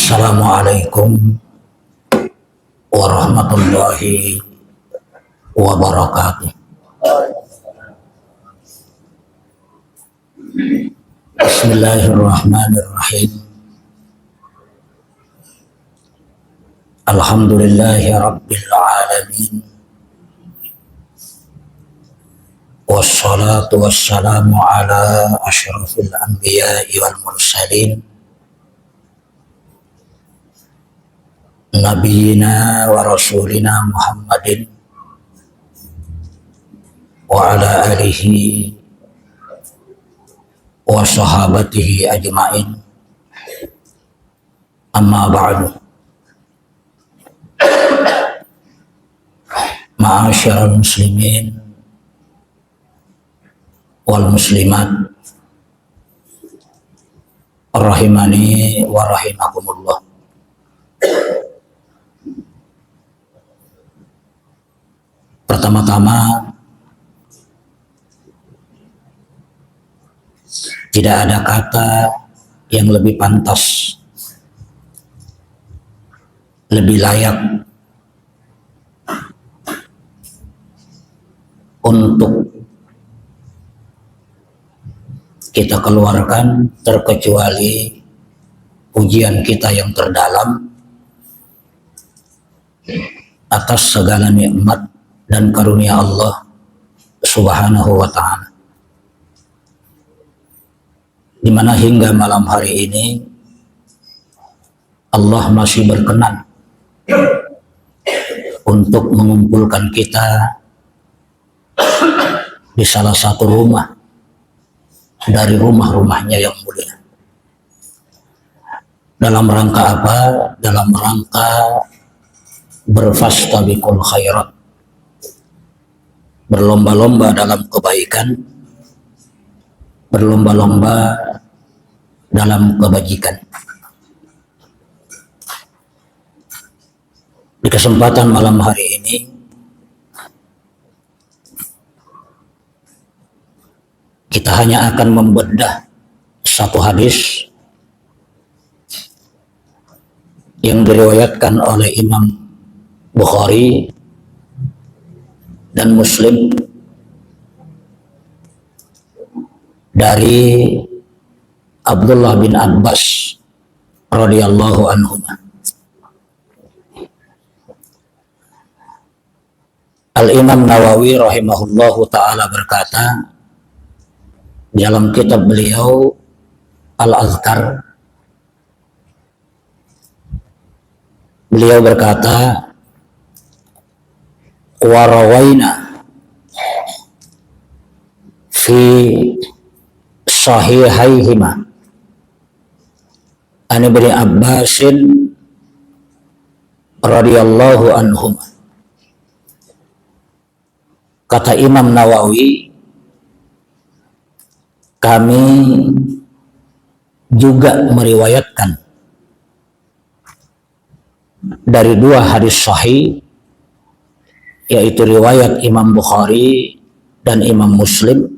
Assalamualaikum warahmatullahi wabarakatuh. Bismillahirrahmanirrahim. Alhamdulillahi rabbil alamin. Wassalatu wassalamu ala asyrafil anbiya'i wal mursalin Nabiyina wa rasulina Muhammadin wa ala alihi wa sahabatihi ajma'in. Amma ba'du. Ma'asyiral muslimin wal muslimat rahimani wa rahimakumullah. Pertama-tama, tidak ada kata yang lebih pantas, lebih layak untuk kita keluarkan terkecuali pujian kita yang terdalam atas segala nikmat dan karunia Allah Subhanahu wa ta'ala, di mana hingga malam hari ini Allah masih berkenan untuk mengumpulkan kita di salah satu rumah dari rumah-rumahnya yang mulia. Dalam rangka apa? Dalam rangka berfastabiqul khairat, berlomba-lomba dalam kebaikan, berlomba-lomba dalam kebajikan. Di kesempatan malam hari ini kita hanya akan membedah satu hadis yang diriwayatkan oleh Imam Bukhari dan Muslim dari Abdullah bin Abbas radhiyallahu anhu. Al-Imam Nawawi rahimahullahu ta'ala berkata dalam kitab beliau Al-Azkar, beliau berkata, warawayna fi sahihaihima an Ibnu Abbasin radhiyallahu anhum. Kata Imam Nawawi, kami juga meriwayatkan dari dua hadis sahih, yaitu riwayat Imam Bukhari dan Imam Muslim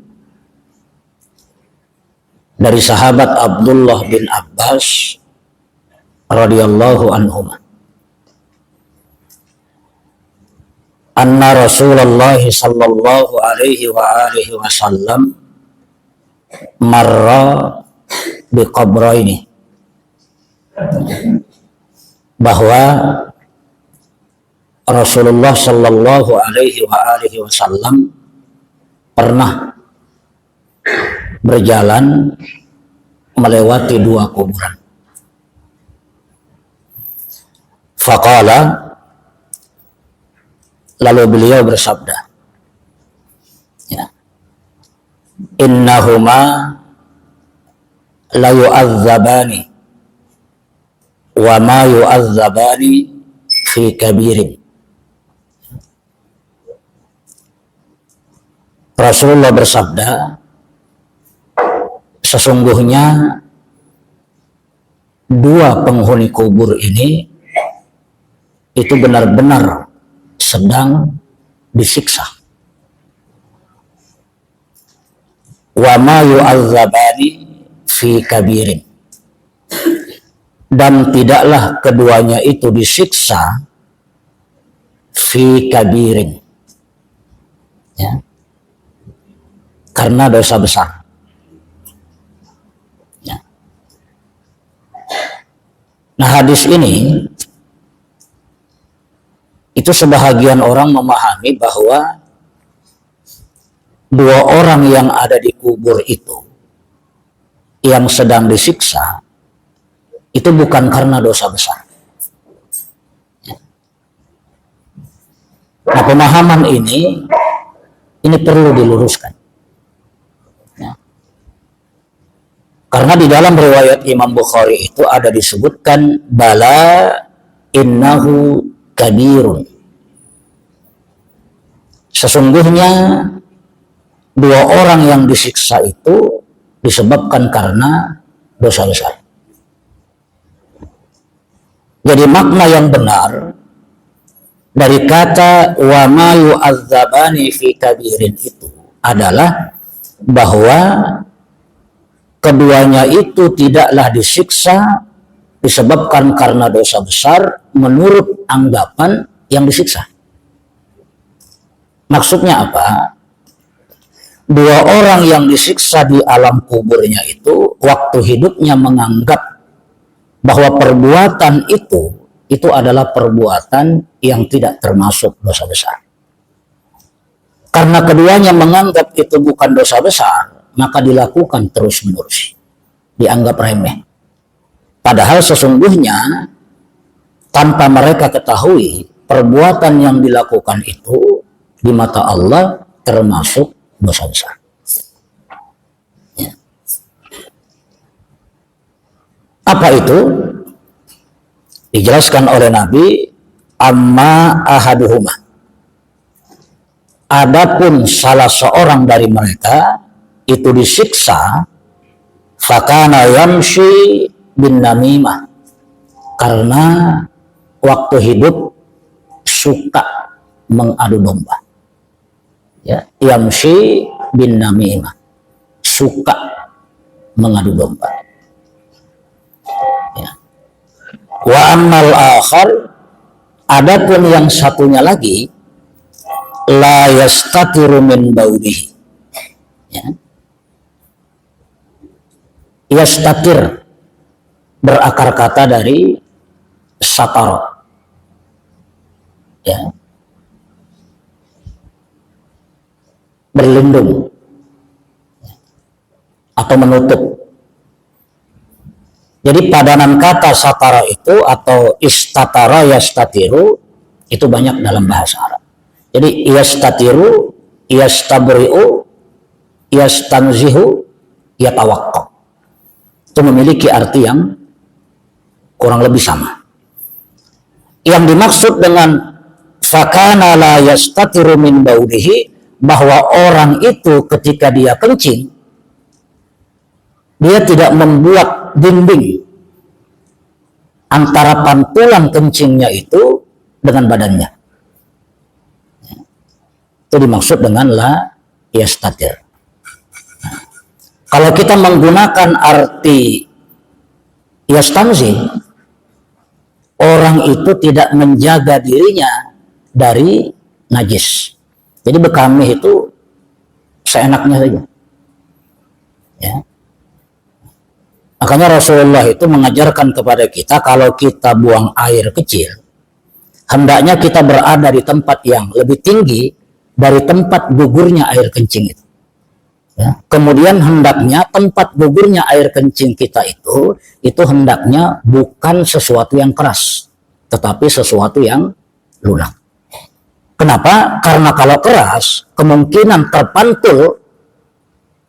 dari sahabat Abdullah bin Abbas radhiyallahu anhu, anna Rasulullah sallallahu alaihi wa alihi wasallam marra biqabraini, bahwa Rasulullah sallallahu alaihi wa alihi wasallam pernah berjalan melewati dua kuburan. Faqala, lalu beliau bersabda, ya, innahuma la yu'adzabani wa ma yu'adzabani fi kabirin. Rasulullah bersabda, sesungguhnya dua penghuni kubur ini itu benar-benar sedang disiksa. Wa ma yu'adzabani fi kabirin, dan tidaklah keduanya itu disiksa fi kabirin, ya, karena dosa besar. Ya. Nah, hadis ini itu sebahagian orang memahami bahwa dua orang yang ada di kubur itu yang sedang disiksa itu bukan karena dosa besar. Nah, pemahaman ini perlu diluruskan. Ya. Karena di dalam riwayat Imam Bukhari itu ada disebutkan bala innahu kabirun. Sesungguhnya dua orang yang disiksa itu disebabkan karena dosa besar. Jadi makna yang benar dari kata wa ma yu'adzabani fi kabirin itu adalah bahwa keduanya itu tidaklah disiksa disebabkan karena dosa besar menurut anggapan yang disiksa. Maksudnya apa? Dua orang yang disiksa di alam kuburnya itu waktu hidupnya menganggap bahwa perbuatan itu adalah perbuatan yang tidak termasuk dosa besar. Karena keduanya menganggap itu bukan dosa besar, maka dilakukan terus-menerus. Dianggap remeh. Padahal sesungguhnya tanpa mereka ketahui perbuatan yang dilakukan itu di mata Allah termasuk dosa besar. Ya. Apa itu? Dijelaskan oleh Nabi, amma ahaduhuma. Adapun salah seorang dari mereka itu disiksa, fakana yamshi bin namimah, karena waktu hidup suka mengadu domba. Ya, yamshi bin namimah, suka mengadu domba. Ya. Wa ammal akhar, adapun yang satunya lagi, la yastatiru min baudihi. Ya. Yastatir berakar kata dari satara. Ya. Berlindung atau menutup. Jadi padanan kata satara itu atau istatara yastatiru itu banyak dalam bahasa Arab. Jadi yastatiru, yastabri'u, yastanzihu, yatawaqqaf. Itu memiliki arti yang kurang lebih sama. Yang dimaksud dengan fakana la yastatiru min baudihi, bahwa orang itu ketika dia kencing, dia tidak membuat dinding antara pantulan kencingnya itu dengan badannya. Itu dimaksud dengan la yastatir. Nah, kalau kita menggunakan arti yastanzi, orang itu tidak menjaga dirinya dari najis. Jadi bekamih itu seenaknya saja. Ya. Makanya Rasulullah itu mengajarkan kepada kita kalau kita buang air kecil, hendaknya kita berada di tempat yang lebih tinggi dari tempat gugurnya air kencing itu. Ya. Kemudian hendaknya tempat gugurnya air kencing kita itu hendaknya bukan sesuatu yang keras, tetapi sesuatu yang lunak. Kenapa? Karena kalau keras, kemungkinan terpantul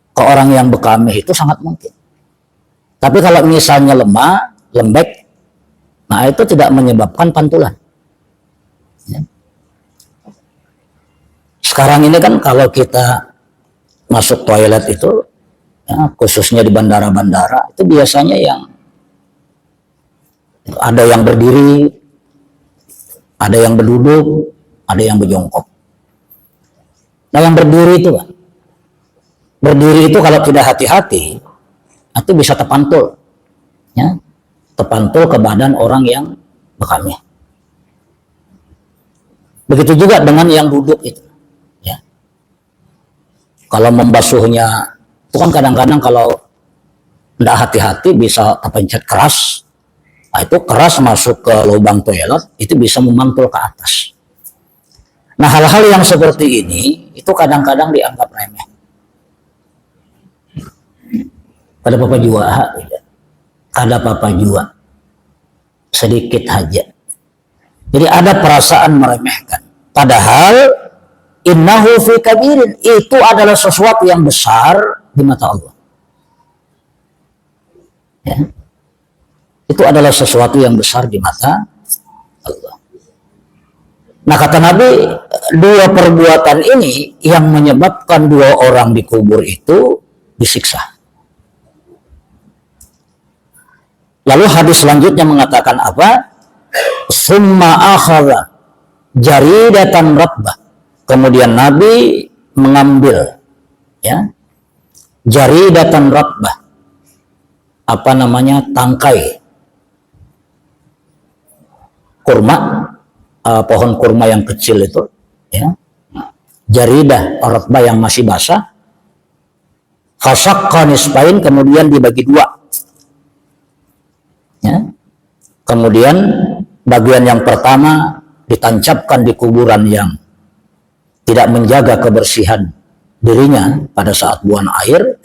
ke orang yang bekamih itu sangat mungkin. Tapi kalau misalnya lemah, lembek, nah itu tidak menyebabkan pantulan. Ya. Sekarang ini kan kalau kita masuk toilet itu, ya, khususnya di bandara-bandara, itu biasanya yang ada yang berdiri, ada yang berduduk, ada yang berjongkok. Nah yang berdiri itu, kalau tidak hati-hati, itu bisa terpantul. Ya. terpantul ke badan orang yang makamnya. Begitu juga dengan yang duduk itu. Ya. Kalau membasuhnya, itu kan kadang-kadang kalau tidak hati-hati bisa terpencet keras. Nah, itu keras masuk ke lubang toilet, itu bisa memantul ke atas. Nah, hal-hal yang seperti ini, itu kadang-kadang dianggap remeh. Kada apa-apa juga, kada apa-apa juga. Sedikit aja. Jadi ada perasaan meremehkan. Padahal innahu fi kabirin, itu adalah sesuatu yang besar di mata Allah. Ya. Itu adalah sesuatu yang besar di mata Allah. Nah, kata Nabi, dua perbuatan ini yang menyebabkan dua orang dikubur itu disiksa. Lalu hadis selanjutnya mengatakan apa? Summa akhadha jaridatan ratbah. Kemudian Nabi mengambil ya jaridatan ratbah. Apa namanya? Tangkai kurma, pohon kurma yang kecil itu ya. Jaridah ratbah yang masih basah. Fasaqqa nisfain, kemudian dibagi dua. Ya. Kemudian bagian yang pertama ditancapkan di kuburan yang tidak menjaga kebersihan dirinya pada saat buang air.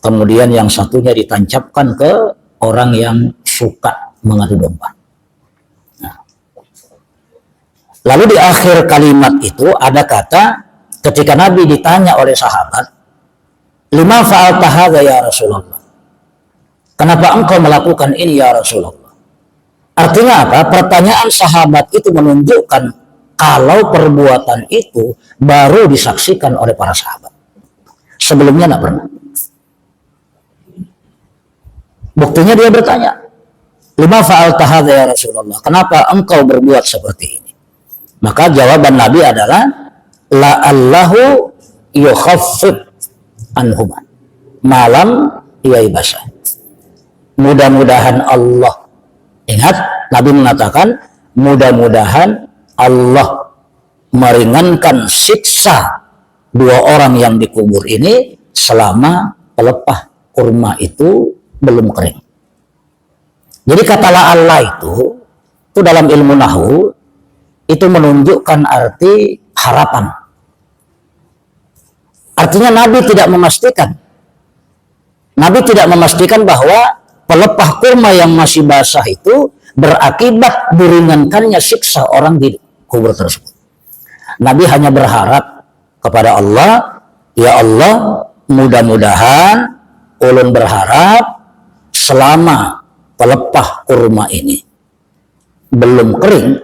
Kemudian yang satunya ditancapkan ke orang yang suka mengadu domba. Nah. Lalu di akhir kalimat itu ada kata, ketika Nabi ditanya oleh sahabat, lima fa'alta hadza ya Rasulullah? Kenapa engkau melakukan ini ya Rasulullah? Artinya apa? Pertanyaan sahabat itu menunjukkan kalau perbuatan itu baru disaksikan oleh para sahabat. Sebelumnya tidak pernah. Buktinya dia bertanya, lima fa'alta hadza ya Rasulullah? Kenapa engkau berbuat seperti ini? Maka jawaban Nabi adalah, la'allahu yukhaffif anhuma malam yaibasa. Mudah-mudahan Allah, ingat Nabi mengatakan mudah-mudahan Allah meringankan siksa dua orang yang dikubur ini selama pelepah kurma itu belum kering. Jadi kata Allah itu dalam ilmu nahwu itu menunjukkan arti harapan. Artinya Nabi tidak memastikan bahwa pelepah kurma yang masih basah itu berakibat diringankannya siksa orang di kubur tersebut. Nabi hanya berharap kepada Allah, ya Allah, mudah-mudahan ulun berharap selama pelepah kurma ini belum kering,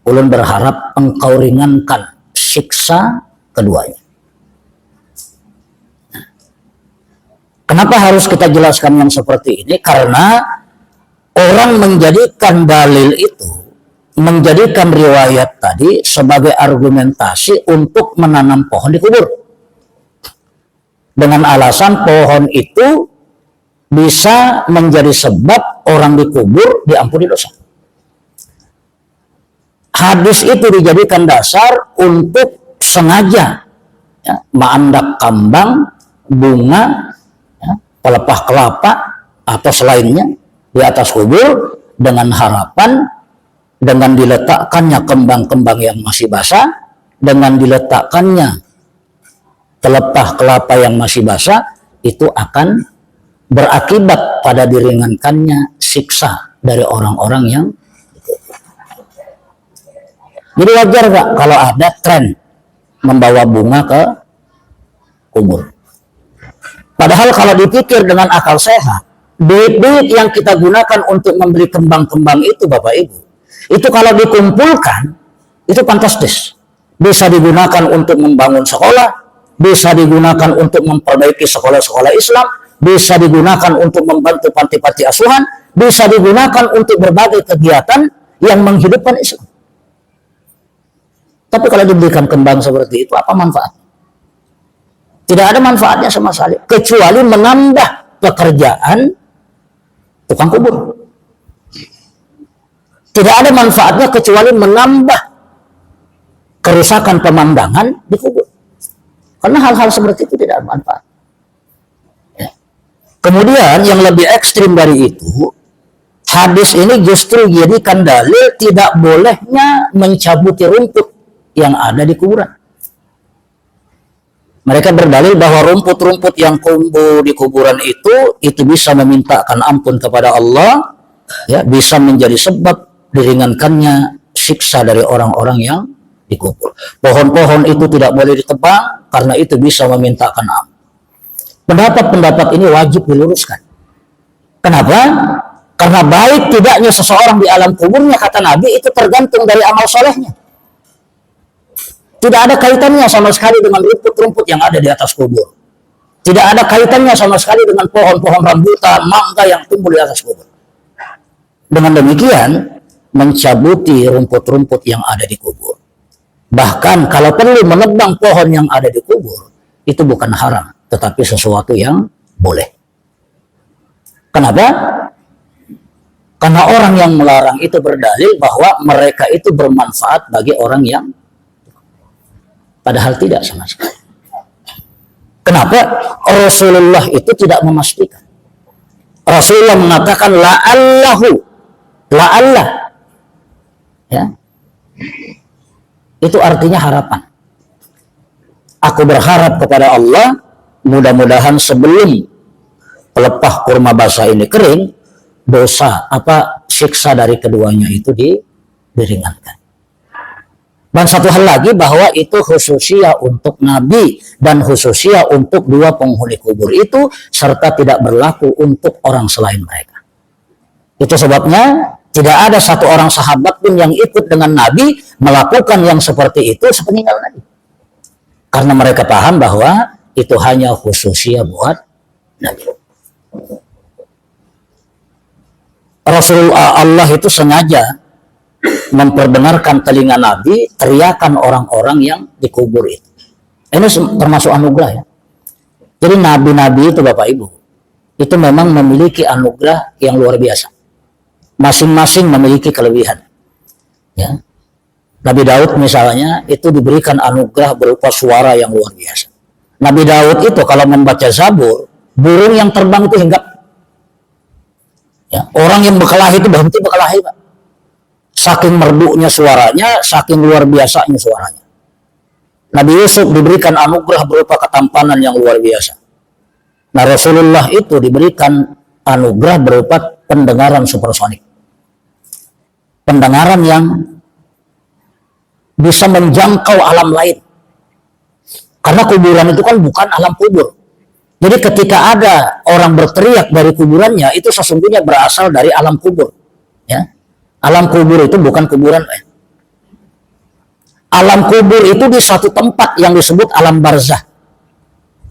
ulun berharap engkau ringankan siksa keduanya. Kenapa harus kita jelaskan yang seperti ini? Karena orang menjadikan dalil itu, menjadikan riwayat tadi sebagai argumentasi untuk menanam pohon di kubur. Dengan alasan pohon itu bisa menjadi sebab orang dikubur diampuni dosa. Hadis itu dijadikan dasar untuk sengaja ya, menandak kambang, bunga, pelepah kelapa atau selainnya di atas kubur dengan harapan dengan diletakkannya kembang-kembang yang masih basah, dengan diletakkannya pelepah kelapa yang masih basah, itu akan berakibat pada diringankannya siksa dari orang-orang yang. Jadi wajar gak kalau ada tren membawa bunga ke kubur? Padahal kalau dipikir dengan akal sehat, duit-duit yang kita gunakan untuk membeli kembang-kembang itu Bapak Ibu, itu kalau dikumpulkan, itu fantastis. Bisa digunakan untuk membangun sekolah, bisa digunakan untuk memperbaiki sekolah-sekolah Islam, bisa digunakan untuk membantu panti-panti asuhan, bisa digunakan untuk berbagai kegiatan yang menghidupkan Islam. Tapi kalau diberikan kembang seperti itu, apa manfaat? Tidak ada manfaatnya sama sekali, kecuali menambah pekerjaan tukang kubur. Tidak ada manfaatnya kecuali menambah kerusakan pemandangan di kubur. Karena hal-hal seperti itu tidak bermanfaat. Ya. Kemudian yang lebih ekstrim dari itu, hadis ini justru jadikan dalil tidak bolehnya mencabuti rumput yang ada di kuburan. Mereka berdalil bahwa rumput-rumput yang tumbuh di kuburan itu bisa memintakan ampun kepada Allah, ya, bisa menjadi sebab diringankannya siksa dari orang-orang yang dikubur. Pohon-pohon itu tidak boleh ditebang karena itu bisa memintakan ampun. Pendapat-pendapat ini wajib diluruskan. Kenapa? Karena baik tidaknya seseorang di alam kuburnya, kata Nabi, itu tergantung dari amal solehnya. Tidak ada kaitannya sama sekali dengan rumput-rumput yang ada di atas kubur. Tidak ada kaitannya sama sekali dengan pohon-pohon rambutan, mangga yang tumbuh di atas kubur. Dengan demikian, mencabuti rumput-rumput yang ada di kubur. Bahkan kalau perlu menebang pohon yang ada di kubur, itu bukan haram, tetapi sesuatu yang boleh. Kenapa? Karena orang yang melarang itu berdalil bahwa mereka itu bermanfaat bagi orang yang padahal tidak sama sekali. Kenapa? Rasulullah itu tidak memastikan. Rasulullah mengatakan la'allah. Ya. Itu artinya harapan. Aku berharap kepada Allah, mudah-mudahan sebelum pelepah kurma basah ini kering, dosa siksa dari keduanya itu diringankan. Dan satu hal lagi, bahwa itu khususnya untuk Nabi dan khususnya untuk dua penghuni kubur itu, serta tidak berlaku untuk orang selain mereka. Itu sebabnya tidak ada satu orang sahabat pun yang ikut dengan Nabi melakukan yang seperti itu sepeninggal Nabi. Karena mereka paham bahwa itu hanya khususnya buat Nabi. Rasulullah Allah itu sengaja memperdengarkan telinga Nabi teriakan orang-orang yang dikubur itu. Ini termasuk anugerah, ya. Jadi nabi-nabi itu Bapak Ibu, itu memang memiliki anugerah yang luar biasa. Masing-masing memiliki kelebihan. Ya. Nabi Daud misalnya itu diberikan anugerah berupa suara yang luar biasa. Nabi Daud itu kalau membaca Zabur, burung yang terbang itu hinggap. Ya. Orang yang berkelahi itu berhenti berkelahi, Pak. Saking merdunya suaranya, saking luar biasanya suaranya. Nabi Yusuf diberikan anugerah berupa ketampanan yang luar biasa. Nah, Rasulullah itu diberikan anugerah berupa pendengaran supersonik. Pendengaran yang bisa menjangkau alam lain. Karena kuburan itu kan bukan alam kubur. Jadi ketika ada orang berteriak dari kuburannya, itu sesungguhnya berasal dari alam kubur. Ya. Alam kubur itu bukan kuburan. Alam kubur itu di suatu tempat yang disebut alam barzah.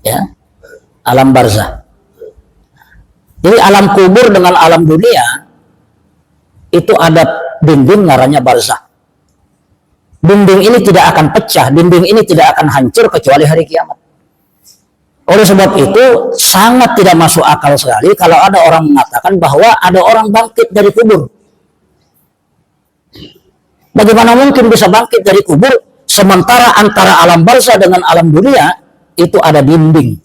Ya. Alam barzah. Jadi alam kubur dengan alam dunia itu ada dinding namanya barzah. Dinding ini tidak akan pecah, dinding ini tidak akan hancur kecuali hari kiamat. Oleh sebab itu sangat tidak masuk akal sekali kalau ada orang mengatakan bahwa ada orang bangkit dari kubur. Bagaimana mungkin bisa bangkit dari kubur sementara antara alam barzah dengan alam dunia itu ada dinding.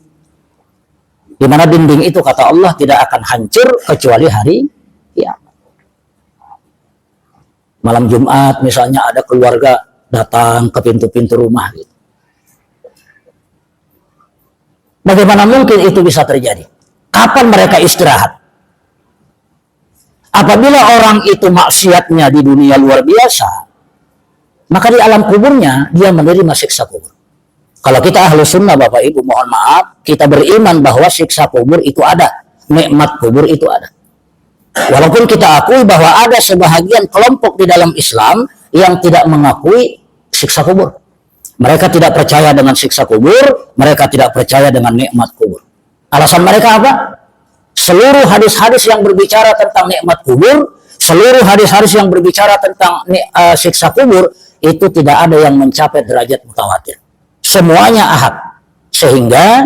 Di mana dinding itu kata Allah tidak akan hancur kecuali hari kiamat. Malam Jumat misalnya ada keluarga datang ke pintu-pintu rumah gitu. Bagaimana mungkin itu bisa terjadi? Kapan mereka istirahat? Apabila orang itu maksiatnya di dunia luar biasa, maka di alam kuburnya dia menerima siksa kubur. Kalau kita ahlu sunnah Bapak Ibu, mohon maaf, kita beriman bahwa siksa kubur itu ada, nikmat kubur itu ada. Walaupun kita akui bahwa ada sebahagian kelompok di dalam Islam yang tidak mengakui siksa kubur. Mereka tidak percaya dengan siksa kubur, mereka tidak percaya dengan nikmat kubur. Alasan mereka apa? Seluruh hadis-hadis yang berbicara tentang nikmat kubur, seluruh hadis-hadis yang berbicara tentang siksa kubur, itu tidak ada yang mencapai derajat mutawatir. Semuanya ahad. Sehingga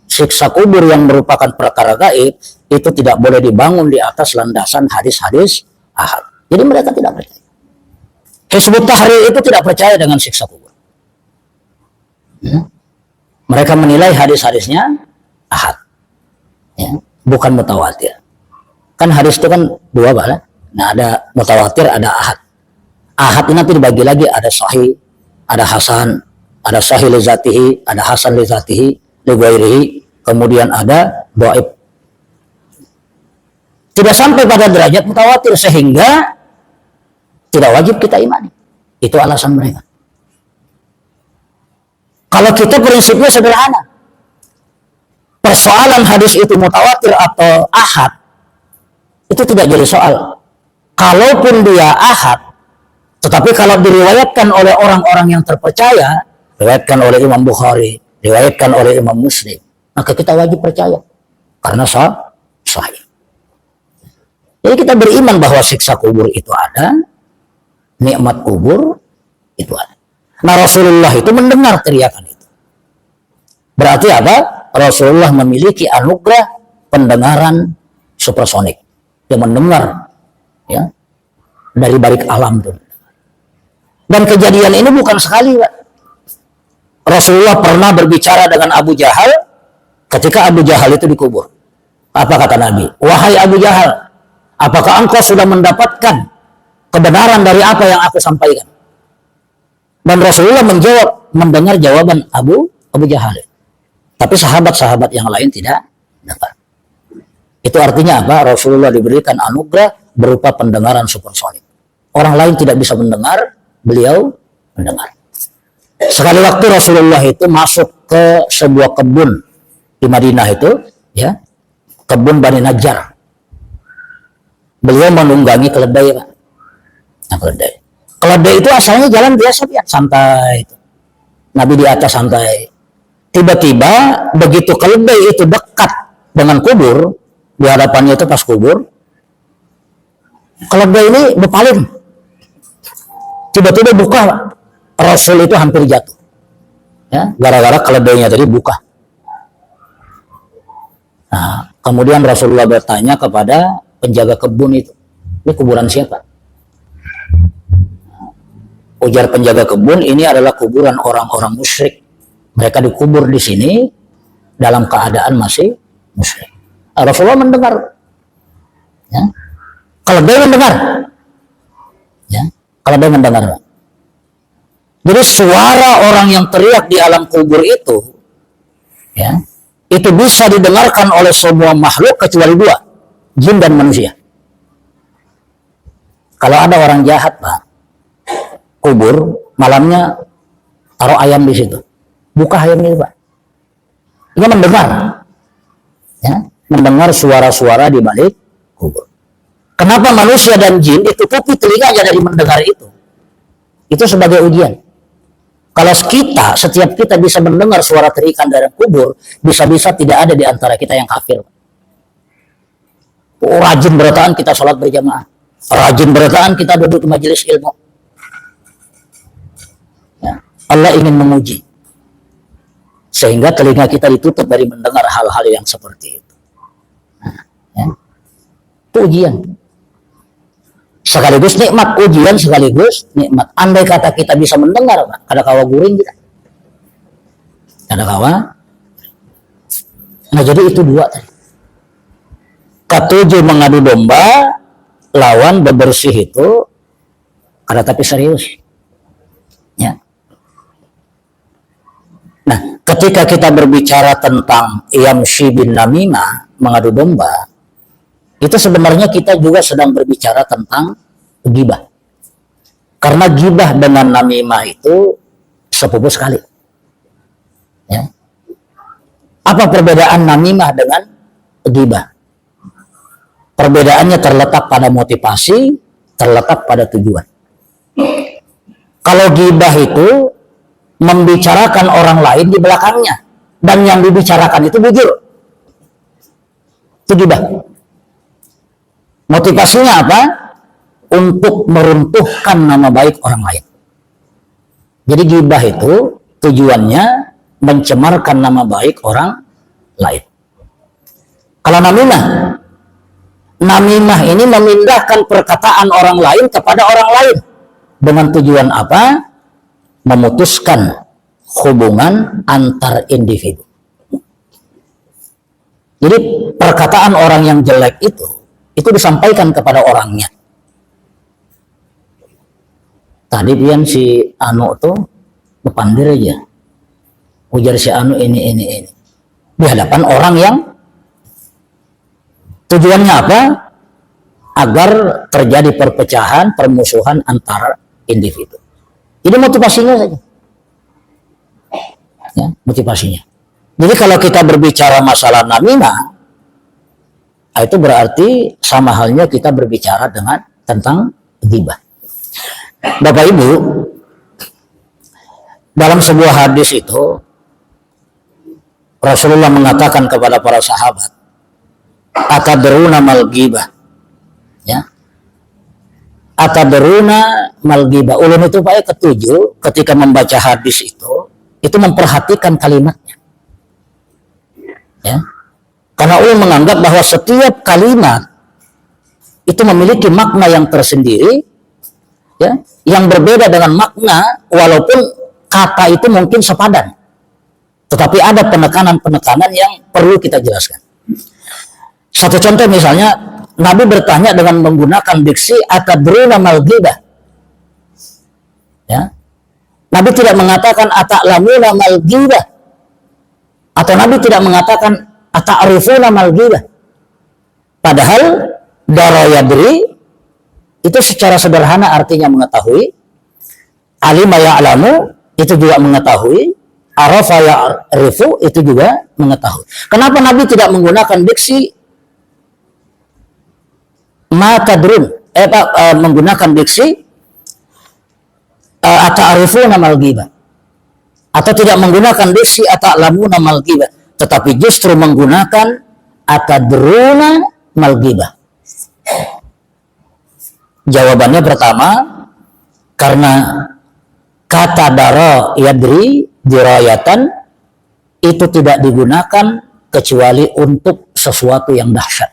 siksa kubur yang merupakan perkara gaib, itu tidak boleh dibangun di atas landasan hadis-hadis ahad. Jadi mereka tidak percaya. Hizbut Tahrir itu tidak percaya dengan siksa kubur. Mereka menilai hadis-hadisnya ahad, ya, bukan mutawatir. Kan hadis itu kan dua bala. Nah, ada mutawatir, ada ahad. Ahad ini nanti dibagi lagi, ada sahih, ada hasan, ada sahih li zatihi, ada hasan li zatihi, li ghairihi, kemudian ada dhaif. Tidak sampai pada derajat mutawatir sehingga tidak wajib kita imani. Itu alasan mereka. Kalau kita prinsipnya sederhana. Persoalan hadis itu mutawatir atau ahad, itu tidak jadi soal. Kalaupun dia ahad, tetapi kalau diriwayatkan oleh orang-orang yang terpercaya, diriwayatkan oleh Imam Bukhari, diriwayatkan oleh Imam Muslim, maka kita wajib percaya. Karena sahih. Jadi kita beriman bahwa siksa kubur itu ada, nikmat kubur itu ada. Nah, Rasulullah itu mendengar teriakan itu. Berarti apa? Rasulullah memiliki anugerah pendengaran supersonik. Dia mendengar, ya, dari balik alam itu. Dan kejadian ini bukan sekali, Pak. Rasulullah pernah berbicara dengan Abu Jahal ketika Abu Jahal itu dikubur. Apa kata Nabi? Wahai Abu Jahal, apakah engkau sudah mendapatkan kebenaran dari apa yang aku sampaikan? Dan Rasulullah menjawab, mendengar jawaban Abu Jahal. Tapi sahabat-sahabat yang lain tidak dapat. Itu artinya apa? Rasulullah diberikan anugerah berupa pendengaran supersonik. Orang lain tidak bisa mendengar, beliau mendengar. Sekali waktu Rasulullah itu masuk ke sebuah kebun di Madinah itu, ya, kebun Bani Najjar. Beliau menunggangi keledai, Pak. Nah, keledai. Keledai itu asalnya jalan biasa, ya, santai. Nabi di atas santai. Tiba-tiba begitu keledai itu dekat dengan kubur, di hadapannya itu pas kubur, keledai ini berpaling. Tiba-tiba buka, Pak. Rasul itu hampir jatuh. Ya, gara-gara keledainya tadi buka. Nah, kemudian Rasulullah bertanya kepada penjaga kebun itu, ini kuburan siapa? Ujar penjaga kebun, ini adalah kuburan orang-orang musyrik. Mereka dikubur di sini dalam keadaan masih musyrik. Rasulullah mendengar, ya, keledai mendengar, ya, keledai mendengar. Jadi suara orang yang teriak di alam kubur itu, ya, itu bisa didengarkan oleh semua makhluk kecuali dua, jin dan manusia. Kalau ada orang jahat, Pak, kubur malamnya taruh ayam di situ, buka ayamnya, Pak, dia mendengar, ya, mendengar suara-suara di balik kubur. Kenapa manusia dan jin ditutupi telinganya dari mendengar itu? Itu sebagai ujian. Kalau setiap kita bisa mendengar suara teriakan dari kubur, bisa-bisa tidak ada di antara kita yang kafir. Oh, rajin bertahan kita sholat berjamaah, rajin bertahan kita duduk di majelis ilmu. Ya, Allah ingin menguji, sehingga telinga kita ditutup dari mendengar hal-hal yang seperti itu. Nah, ya, itu ujian. Sekaligus nikmat, ujian sekaligus nikmat. Andai kata kita bisa mendengar, Pak, kada kawa guring kita. Kada kawa. Nah, jadi itu dua tadi. Ketujuh mengadu domba, lawan bebersih itu kada tapi serius. Ya. Nah, ketika kita berbicara tentang yamshi bin namimah, mengadu domba, itu sebenarnya kita juga sedang berbicara tentang gibah. Karena gibah dengan namimah itu sepupu sekali. Ya. Apa perbedaan namimah dengan gibah? Perbedaannya terletak pada motivasi, terletak pada tujuan. Kalau gibah itu membicarakan orang lain di belakangnya, dan yang dibicarakan itu bujur. Itu gibah. Motivasinya apa? Untuk meruntuhkan nama baik orang lain. Jadi gibah itu tujuannya mencemarkan nama baik orang lain. Kalau namimah, Namimah ini memindahkan perkataan orang lain kepada orang lain. Dengan tujuan apa? Memutuskan hubungan antar individu. Jadi perkataan orang yang jelek itu disampaikan kepada orangnya. Tadi dia si Anu tuh ngepandir aja. Ujar si Anu ini. Di hadapan orang yang tujuannya apa? Agar terjadi perpecahan, permusuhan antara individu. Jadi motivasinya saja. Ya, motivasinya. Jadi kalau kita berbicara masalah namimah, itu berarti sama halnya kita berbicara tentang ghibah. Bapak Ibu, dalam sebuah hadis itu Rasulullah mengatakan kepada para sahabat, atadruna mal ghibah. Ya. Atadruna mal ghibah. Ulun itu Pak ketujuh ketika membaca hadis itu memperhatikan kalimatnya. Ya. Karena ulun menganggap bahwa setiap kalimat itu memiliki makna yang tersendiri, ya, yang berbeda dengan makna walaupun kata itu mungkin sepadan. Tetapi ada penekanan-penekanan yang perlu kita jelaskan. Satu contoh misalnya, Nabi bertanya dengan menggunakan diksi atadruna mal ghibah. Ya. Nabi tidak mengatakan ata'lamuna mal ghibah. Atau Nabi tidak mengatakan ata'rifuna mal ghibah. Padahal darayadri itu secara sederhana artinya mengetahui. Alima ya'lamu itu juga mengetahui. Arafa ya'rifu itu juga mengetahui. Kenapa Nabi tidak menggunakan diksi ma tadrun? Menggunakan diksi ata'rifuna mal ghibah. Atau tidak menggunakan diksi ata'lamuna mal ghibah, tetapi justru menggunakan atadruna mal ghibah. Jawabannya pertama, karena kata dara yadri dirayatan itu tidak digunakan kecuali untuk sesuatu yang dahsyat.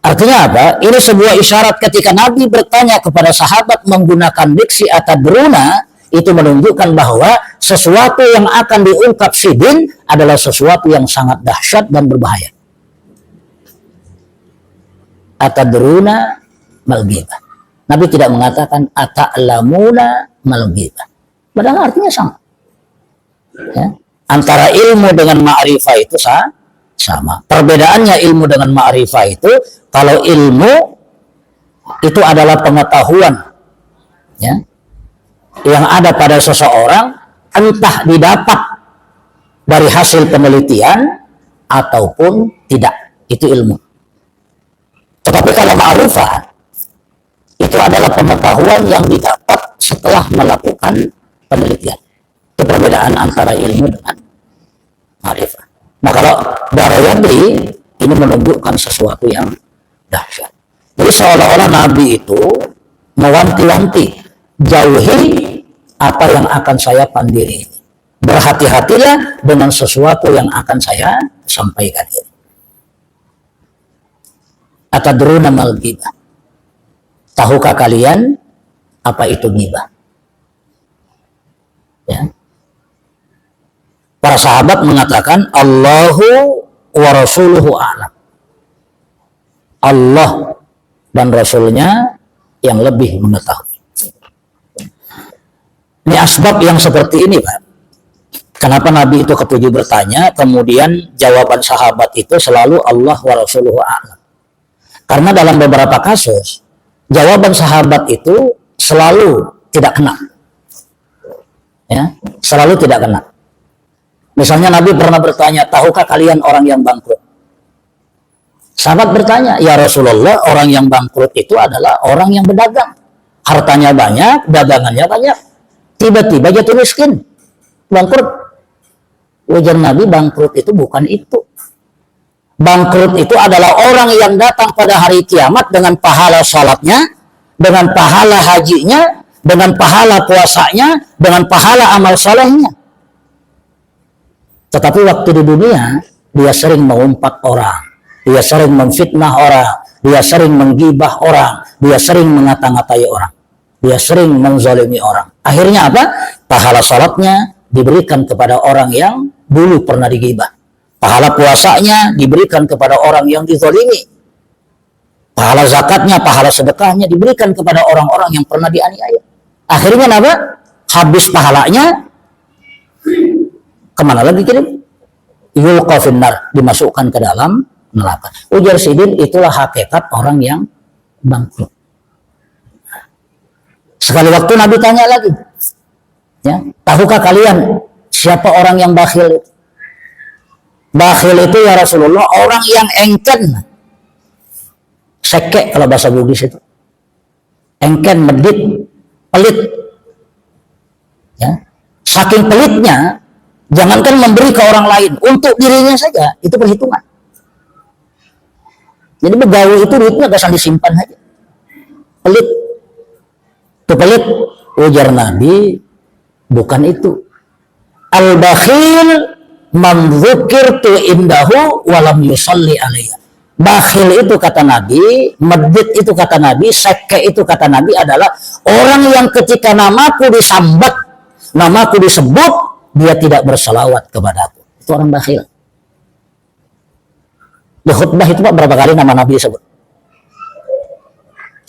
Artinya apa? Ini sebuah isyarat ketika Nabi bertanya kepada sahabat menggunakan diksi atadruna, itu menunjukkan bahwa sesuatu yang akan diungkap sidin adalah sesuatu yang sangat dahsyat dan berbahaya. Atadruna mal ghibah. Nabi tidak mengatakan ata'lamuna mal ghibah. Padahal artinya sama. Ya. Antara ilmu dengan ma'rifah itu sama. Perbedaannya ilmu dengan ma'rifah itu, kalau ilmu itu adalah pengetahuan, ya, yang ada pada seseorang, entah didapat dari hasil penelitian ataupun tidak, itu ilmu. Tetapi kalau ma'rifah itu adalah pengetahuan yang didapat setelah melakukan penelitian. Itu perbedaan antara ilmu dengan ma'rifah. Nah kalau darayadri ini menunjukkan sesuatu yang dahsyat. Jadi seolah-olah Nabi itu mewanti-wanti, jauhi apa yang akan saya pandiri. Berhati-hatilah dengan sesuatu yang akan saya sampaikan ini. Atadruna mal ghibah. Tahukah kalian apa itu ghibah? Ya. Para sahabat mengatakan Allahu wa rasuluhu a'lam. Allah dan Rasulnya yang lebih mengetahui. Ini asbab yang seperti ini, Pak. Kenapa Nabi itu ketujuh bertanya, kemudian jawaban sahabat itu selalu Allah wa rasuluhu a'lam. Karena dalam beberapa kasus, jawaban sahabat itu selalu tidak kena. Ya, selalu tidak kena. Misalnya Nabi pernah bertanya, tahukah kalian orang yang bangkrut? Sahabat bertanya, ya Rasulullah, orang yang bangkrut itu adalah orang yang berdagang. Hartanya banyak, dagangannya banyak. Tiba-tiba jatuh miskin. Bangkrut. Ujar Nabi, bangkrut itu bukan itu. Bangkrut itu adalah orang yang datang pada hari kiamat dengan pahala salatnya, dengan pahala hajinya, dengan pahala puasanya, dengan pahala amal solehnya. Tetapi waktu di dunia, dia sering mengumpat orang. dia sering memfitnah orang, dia sering menggibah orang, dia sering mengata-ngatai orang, dia sering menzalimi orang. Akhirnya apa? Pahala salatnya diberikan kepada orang yang dulu pernah digibah. Pahala puasanya diberikan kepada orang yang dizalimi. Pahala zakatnya, pahala sedekahnya diberikan kepada orang-orang yang pernah dianiaya. Akhirnya apa? Habis pahalanya, kemana lagi kirim? Yulqa finnar, dimasukkan ke dalam neraka. Ujar Sidin, itulah hakikat orang yang bangkrut. Sekali waktu Nabi tanya lagi, ya, tahukah kalian siapa orang yang bakhil itu? Bakhil itu ya Rasulullah, orang yang engken, sekek kalau bahasa Bugis itu, engken, medit, pelit, ya, saking pelitnya, jangankan memberi ke orang lain, untuk dirinya saja itu perhitungan. Jadi begawi itu duitnya gak usah disimpan aja. Pelit. Itu pelit. Ujar Nabi, bukan itu. Al-bakhil man dzukirtu indahu walam yusalli alayya. Bakhil itu kata Nabi, medit itu kata Nabi, seke itu kata Nabi adalah orang yang ketika namaku disambat, namaku disebut, dia tidak berselawat kepadaku. Itu orang bakhil. Di khutbah itu Pak berapa kali nama Nabi disebut?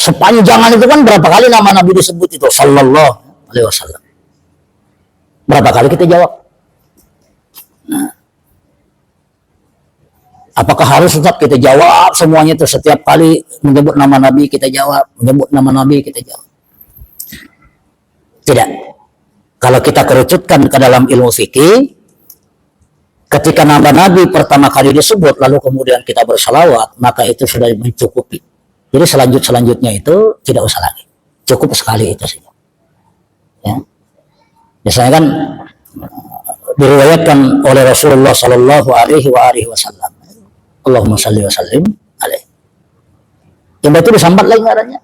Sepanjangan itu kan berapa kali nama Nabi disebut itu? Sallallahu alaihi wasallam. Berapa kali kita jawab? Nah, apakah harus tetap kita jawab semuanya itu setiap kali menyebut nama Nabi kita jawab, menyebut nama Nabi kita jawab? Tidak. Kalau kita kerucutkan ke dalam ilmu fikih, ketika nama Nabi pertama kali disebut, lalu kemudian kita bersalawat, maka itu sudah mencukupi. Jadi selanjutnya itu tidak usah lagi. Cukup sekali itu saja. Ya. Biasanya kan diriwayatkan oleh Rasulullah Sallallahu Alaihi Wasallam. Allahumma salli wa sallim alaihi. Yang itu disambat lagi adanya.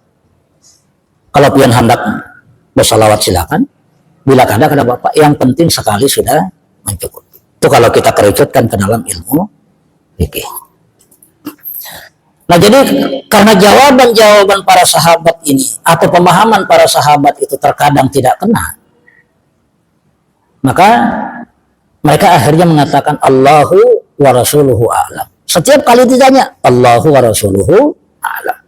Kalau pian hendak bersalawat silakan. Bila kada Bapak, yang penting sekali sudah mencukupi. Itu kalau kita kerucutkan ke dalam ilmu fikih. Nah, jadi karena jawaban-jawaban para sahabat ini atau pemahaman para sahabat itu terkadang tidak kena, maka mereka akhirnya mengatakan Allahu wa rasuluhu a'lam. Setiap kali ditanya Allahu wa rasuluhu a'lam.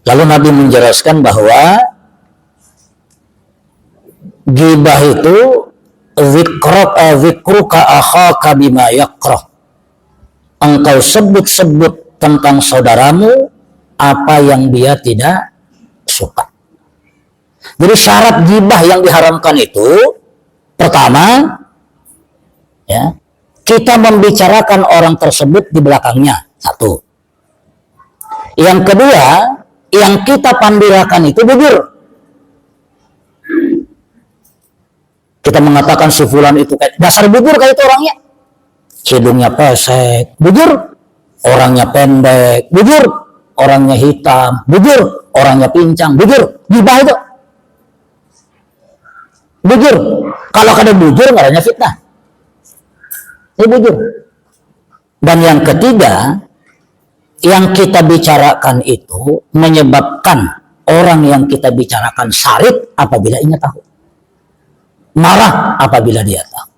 Lalu Nabi menjelaskan bahwa ghibah itu zikruka akhaka bima yakrah. Engkau sebut-sebut tentang saudaramu apa yang dia tidak suka. Jadi syarat ghibah yang diharamkan itu pertama, ya, kita membicarakan orang tersebut di belakangnya. Satu. Yang kedua, yang kita pandirakan itu bujur. Kita mengatakan si fulan itu kayak dasar bujur kayak itu orangnya. Hidungnya pesek, bujur. Orangnya pendek, bujur. Orangnya hitam, bujur. Orangnya pincang, bujur. Gibah itu. Bujur. Kalau kada bujur ngaranya fitnah. Ini bujur. Dan yang ketiga, yang kita bicarakan itu menyebabkan orang yang kita bicarakan sarit apabila ia tahu. Marah apabila dia tahu.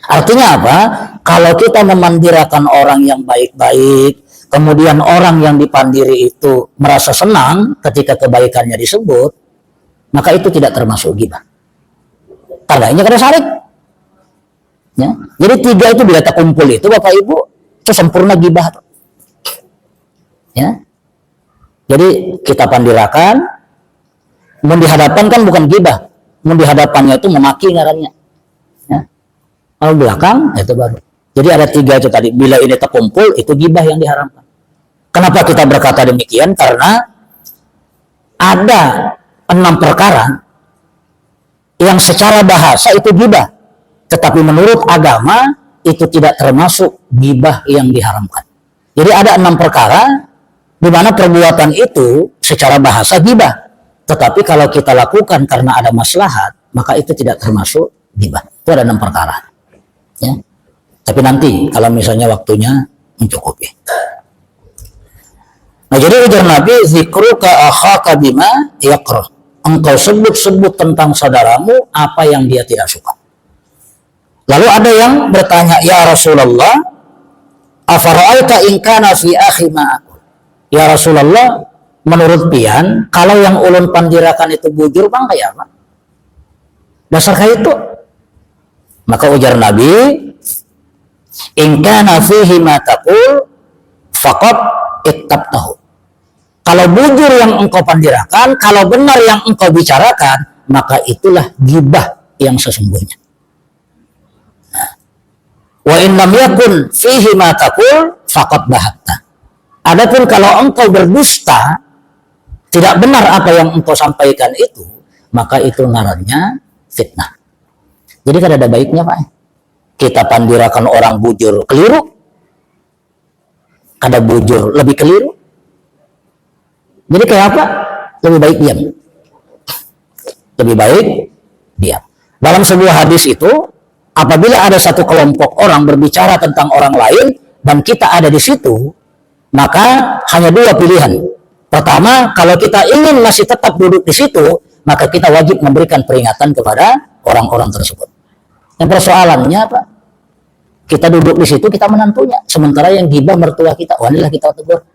Artinya apa? Kalau kita memandirakan orang yang baik-baik, kemudian orang yang dipandiri itu merasa senang ketika kebaikannya disebut, maka itu tidak termasuk ghibah. Tandanya kada sarit. Ya. Jadi tiga itu bila tak kumpul itu Bapak Ibu, itu sempurna ghibah. Ya. Jadi kita pandirakan, mau dihadapan kan bukan ghibah. Mau dihadapannya itu memaki ngarannya. Ya. Kalau belakang itu baru. Jadi ada tiga itu tadi. Bila ini terkumpul itu ghibah yang diharamkan. Kenapa kita berkata demikian? Karena ada 6 perkara yang secara bahasa itu ghibah, tetapi menurut agama itu tidak termasuk ghibah yang diharamkan. Jadi ada 6 perkara di mana perbuatan itu secara bahasa ghibah. Tetapi kalau kita lakukan karena ada maslahat, maka itu tidak termasuk ghibah. Itu ada 6 perkara. Ya. Tapi nanti kalau misalnya waktunya mencukupi. Nah, jadi ujar Nabi, zikruka akhaka bima yakrah. Engkau sebut-sebut tentang saudaramu apa yang dia tidak suka. Lalu ada yang bertanya, ya Rasulullah, afara'aita in kana fi akhi ma'akul. Ya Rasulullah, menurut pian, kalau yang ulun pandirakan itu bujur, bang kayak apa? Dasar kayak itu. Maka ujar Nabi, in kana fihi ma taqul faqad ittabtahu. Kalau bujur yang engkau pandirakan, kalau benar yang engkau bicarakan, maka itulah ghibah yang sesungguhnya. Wa in lam yakun fihi ma taqul faqad bahatta. Adapun kalau engkau berdusta, tidak benar apa yang engkau sampaikan itu, maka itu ngarannya fitnah. Jadi kan ada baiknya, Pak. Kita pandirakan orang bujur keliru, kada bujur lebih keliru. Jadi kayak apa? Lebih baik diam. Lebih baik diam. Dalam sebuah hadis itu, apabila ada satu kelompok orang berbicara tentang orang lain dan kita ada di situ, maka hanya dua pilihan. Pertama, kalau kita ingin masih tetap duduk di situ, maka kita wajib memberikan peringatan kepada orang-orang tersebut. Yang persoalannya apa? Kita duduk di situ, kita menantunya. Sementara yang ghibah mertua kita, wanilah kita tegur.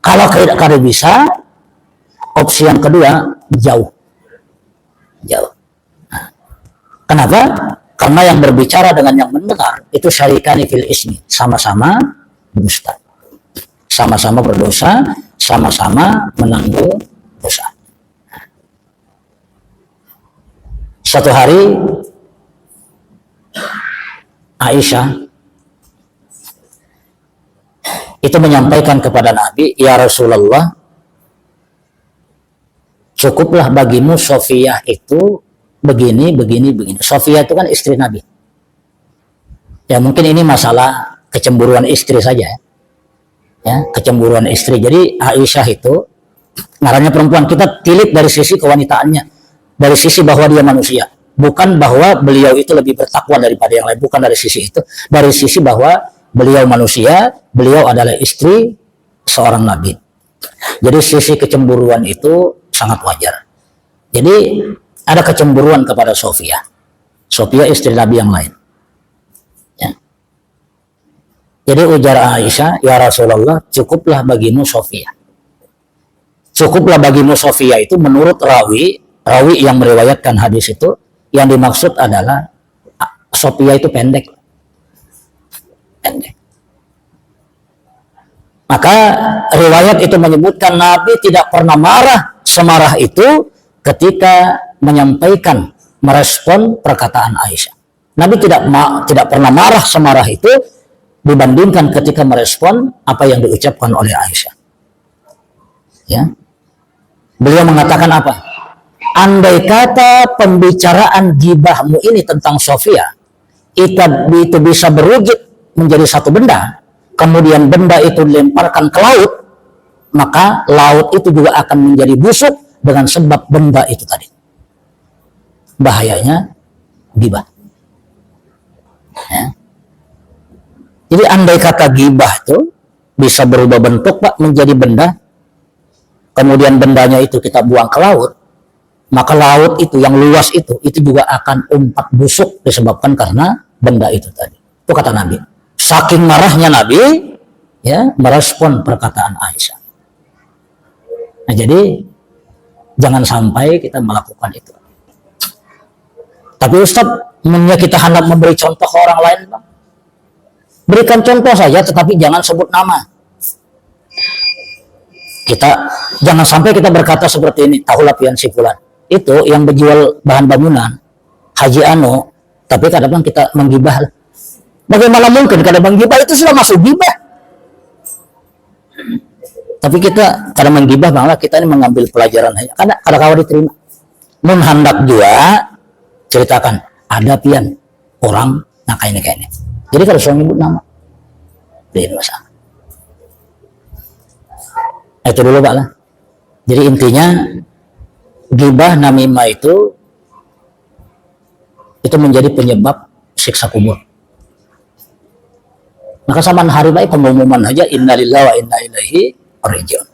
Kalau kada bisa, opsi yang kedua, jauh. Jauh. Nah, kenapa? Karena yang berbicara dengan yang mendengar, itu syarikani fil ismi. Sama-sama dusta. Sama-sama berdosa, sama-sama menanggung dosa. Suatu hari, Aisyah itu menyampaikan kepada Nabi, ya Rasulullah, cukuplah bagimu Sofiyah itu begini. Sofiyah itu kan istri Nabi. Ya mungkin ini masalah kecemburuan istri saja. Ya, kecemburuan istri. Jadi Aisyah itu, ngarannya perempuan, kita tilik dari sisi kewanitaannya. Dari sisi bahwa dia manusia. Bukan bahwa beliau itu lebih bertakwa daripada yang lain. Bukan dari sisi itu. Dari sisi bahwa beliau manusia, beliau adalah istri seorang nabi. Jadi sisi kecemburuan itu sangat wajar. Jadi ada kecemburuan kepada Sofiyah. Sofiyah istri nabi yang lain. Ya. Jadi ujar Aisyah, ya Rasulullah, cukuplah bagimu Sofiyah. Cukuplah bagimu Sofiyah itu menurut rawi yang meriwayatkan hadis itu, yang dimaksud adalah Sofiyah itu pendek. Maka riwayat itu menyebutkan Nabi tidak pernah marah semarah itu ketika menyampaikan, merespon perkataan Aisyah. Nabi tidak pernah marah semarah itu dibandingkan ketika merespon apa yang diucapkan oleh Aisyah. Ya. Beliau mengatakan apa? Andai kata pembicaraan gibahmu ini tentang Sofia itu bisa berwujud menjadi satu benda, kemudian benda itu dilemparkan ke laut, maka laut itu juga akan menjadi busuk dengan sebab benda itu tadi. Bahayanya gibah. Ya. Jadi andai kata gibah itu bisa berubah bentuk, Pak, menjadi benda, kemudian bendanya itu kita buang ke laut, maka laut itu yang luas itu juga akan umpat busuk disebabkan karena benda itu tadi. Itu kata Nabi. Saking marahnya Nabi, ya, merespon perkataan Aisyah. Nah, jadi jangan sampai kita melakukan itu. Tapi Ustadz, kita hendak memberi contoh ke orang lain, Bang. Berikan contoh saja, tetapi jangan sebut nama. Jangan sampai kita berkata seperti ini, tahulah pian si fulan. Itu yang berjual bahan bangunan, Haji Ano, tapi kadang-kadang kita menggibah. Bagaimana mungkin kada menggibah itu sudah masuk gibah. Tapi kita kada menggibah, malah kita ini mengambil pelajaran saja. Kada kawan diterima. Mun hendak juga ceritakan ada pian orang nak kayak ini. Jadi kalau suami nyebut nama, dia masalah. Itu dulu Pak lah. Jadi intinya gibah namimah itu menjadi penyebab siksa kubur. Maka saman hari baik pengumuman aja innalillahi wa inna ilaihi raji'un.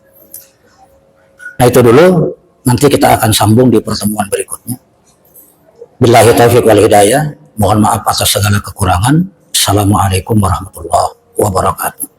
Nah itu dulu, nanti kita akan sambung di pertemuan berikutnya. Billahi taufiq wal hidayah. Mohon maaf atas segala kekurangan. Assalamualaikum warahmatullahi wabarakatuh.